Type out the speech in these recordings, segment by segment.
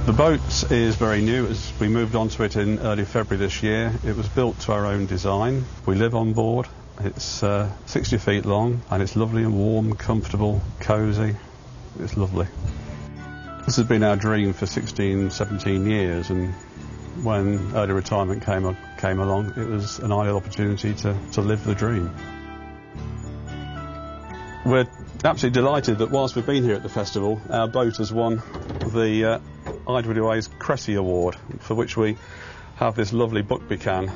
The boat is very new. We moved onto it in early February this year. It was built to our own design. We live on board. It's 60 feet long and it's lovely and warm, comfortable, cosy. It's lovely. This has been our dream for 16, 17 years, and when early retirement came along, it was an ideal opportunity to live the dream. We're absolutely delighted that whilst we've been here at the festival, our boat has won the IWA's Cressy Award, for which we have this lovely Buckbecan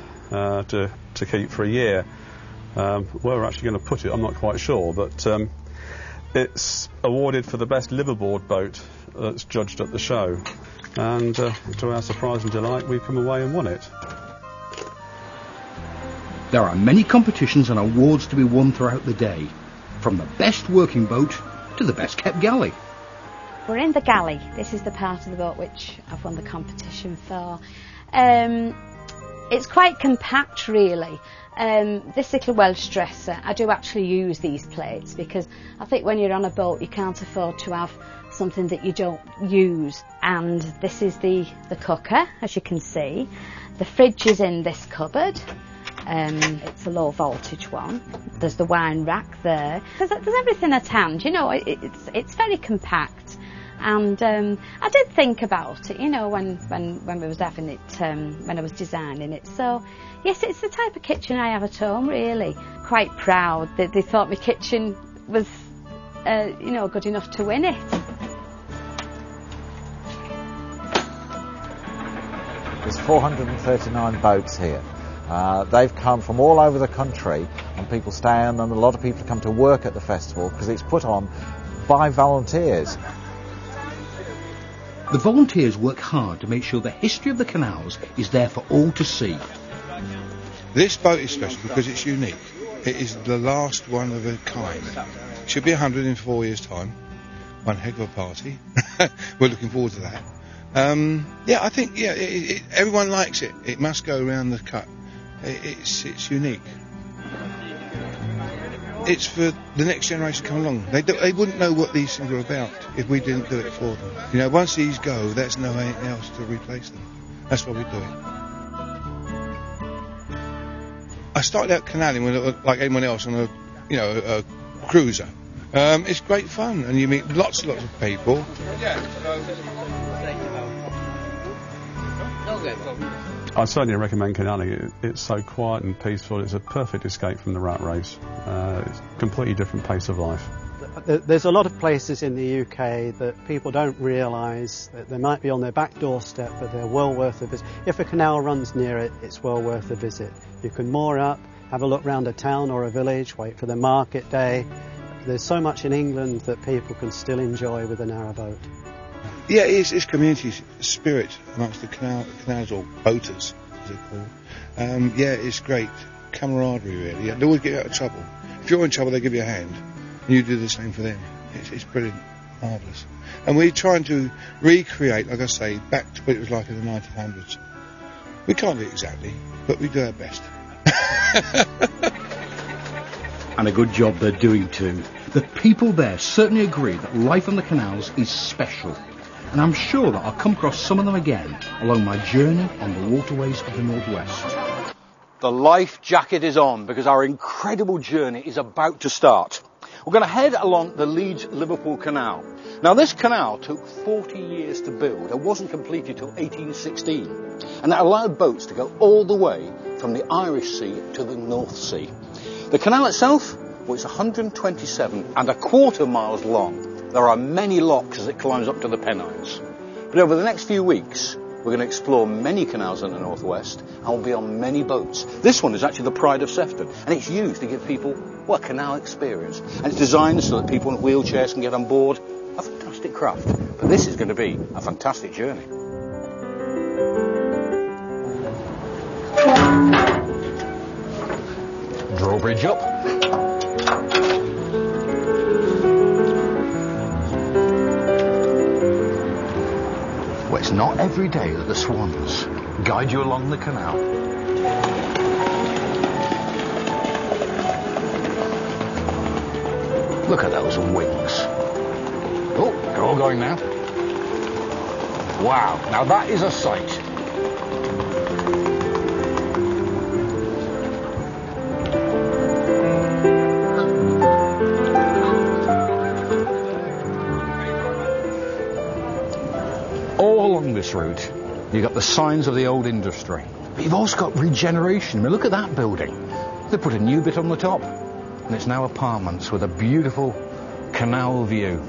to keep for a year. Where we're actually going to put it, I'm not quite sure, but it's awarded for the best liverboard boat that's judged at the show. And to our surprise and delight, we've come away and won it. There are many competitions and awards to be won throughout the day, from the best working boat to the best kept galley. We're in the galley. This is the part of the boat which I've won the competition for. It's quite compact, really. This little Welsh dresser, I do actually use these plates because I think when you're on a boat you can't afford to have something that you don't use. And this is the cooker, as you can see. The fridge is in this cupboard. It's a low voltage one. There's the wine rack there. There's everything at hand, you know. It's very compact. And I did think about it, you know, when we was having it, when I was designing it. So, yes, it's the type of kitchen I have at home, really. Quite proud that they thought my kitchen was, you know, good enough to win it. There's 439 boats here. They've come from all over the country, and people stay on them. A lot of people come to work at the festival because it's put on by volunteers. The volunteers work hard to make sure the history of the canals is there for all to see. This boat is special because it's unique. It is the last one of a kind. It should be 100 in 4 years' time. One heck of a party. We're looking forward to that. Yeah, I think everyone likes it. It must go around the cut. It's unique. It's for the next generation to come along. They wouldn't know what these things are about if we didn't do it for them. You know, once these go, there's no anything else to replace them. That's why we do it. I started out canalling like anyone else on a cruiser. It's great fun, and you meet lots and lots of people. I certainly recommend canalling. It's so quiet and peaceful. It's a perfect escape from the rat race. It's a completely different pace of life. There's a lot of places in the UK that people don't realise that they might be on their back doorstep, but they're well worth a visit. If a canal runs near it, it's well worth a visit. You can moor up, have a look round a town or a village, wait for the market day. There's so much in England that people can still enjoy with a narrowboat. Yeah, it's community spirit amongst the canals, or boaters, as they're called. Yeah, it's great. Camaraderie, really. They always get you out of trouble. If you're in trouble, they give you a hand, and you do the same for them. It's brilliant, marvellous. And we're trying to recreate, like I say, back to what it was like in the 1900s. We can't do it exactly, but we do our best. And a good job they're doing too. The people there certainly agree that life on the canals is special. And I'm sure that I'll come across some of them again along my journey on the waterways of the Northwest. The life jacket is on because our incredible journey is about to start. We're going to head along the Leeds-Liverpool Canal. Now, this canal took 40 years to build and wasn't completed till 1816. And that allowed boats to go all the way from the Irish Sea to the North Sea. The canal itself, well, it's 127.25 miles long. There are many locks as it climbs up to the Pennines. But over the next few weeks, we're going to explore many canals in the Northwest and we'll be on many boats. This one is actually the Pride of Sefton, and it's used to give people, well, a canal experience. And it's designed so that people in wheelchairs can get on board. A fantastic craft. But this is going to be a fantastic journey. Drawbridge up. Well, it's not every day that the swans guide you along the canal. Look at those wings. Oh, they're all going now. Wow, now that is a sight. All along this route, you've got the signs of the old industry. But you've also got regeneration. I mean, look at that building. They put a new bit on the top, and it's now apartments with a beautiful canal view.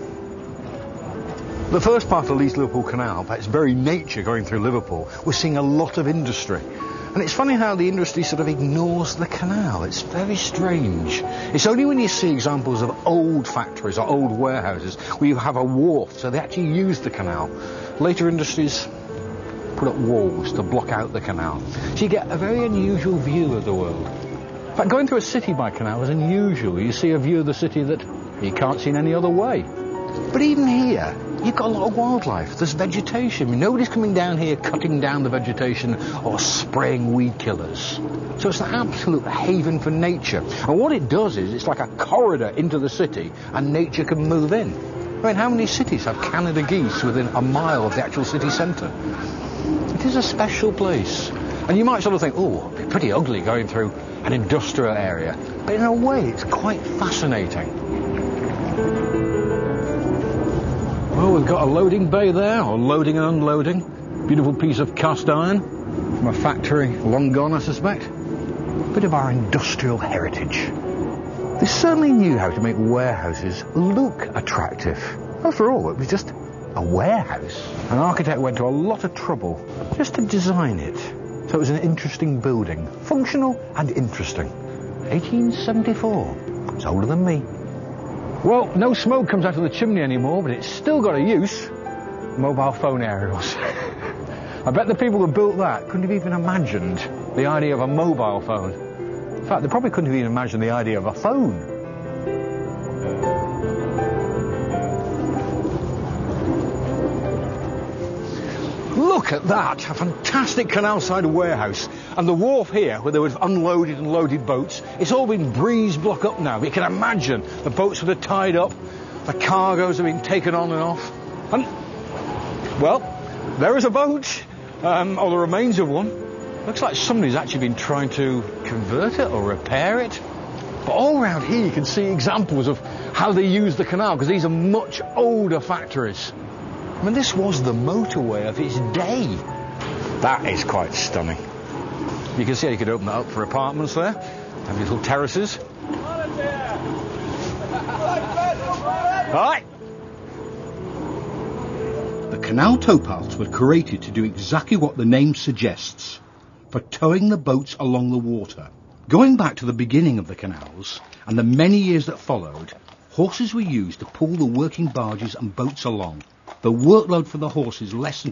The first part of the Leeds-Liverpool Canal, by its very nature going through Liverpool, we're seeing a lot of industry. And it's funny how the industry sort of ignores the canal. It's very strange. It's only when you see examples of old factories or old warehouses where you have a wharf, so they actually use the canal. Later industries put up walls to block out the canal. So you get a very unusual view of the world. In fact, going through a city by canal is unusual. You see a view of the city that you can't see in any other way. But even here, you've got a lot of wildlife. There's vegetation. I mean, nobody's coming down here cutting down the vegetation or spraying weed killers. So it's an absolute haven for nature. And what it does is it's like a corridor into the city and nature can move in. I mean, how many cities have Canada geese within a mile of the actual city centre? It is a special place. And you might sort of think, oh, it'd be pretty ugly going through an industrial area. But in a way, it's quite fascinating. Well, we've got a loading bay there, or loading and unloading. Beautiful piece of cast iron from a factory long gone, I suspect. Bit of our industrial heritage. They certainly knew how to make warehouses look attractive. After all, it was just a warehouse. An architect went to a lot of trouble just to design it. So it was an interesting building, functional and interesting. 1874. It's older than me. Well, no smoke comes out of the chimney anymore, but it's still got a use. Mobile phone aerials. I bet the people who built that couldn't have even imagined the idea of a mobile phone. In fact, they probably couldn't have even imagined the idea of a phone. Look at that, a fantastic canal-side warehouse. And the wharf here, where they would have unloaded and loaded boats, it's all been breeze block up now. But you can imagine the boats would have tied up, the cargoes have been taken on and off. And, well, there is a boat, or the remains of one. Looks like somebody's actually been trying to convert it or repair it. But all around here you can see examples of how they use the canal, because these are much older factories. I mean, this was the motorway of its day. That is quite stunning. You can see how you could open that up for apartments there. Have little terraces. Right. The canal towpaths were created to do exactly what the name suggests, for towing the boats along the water. Going back to the beginning of the canals, and the many years that followed, horses were used to pull the working barges and boats along. The workload for the horses lessened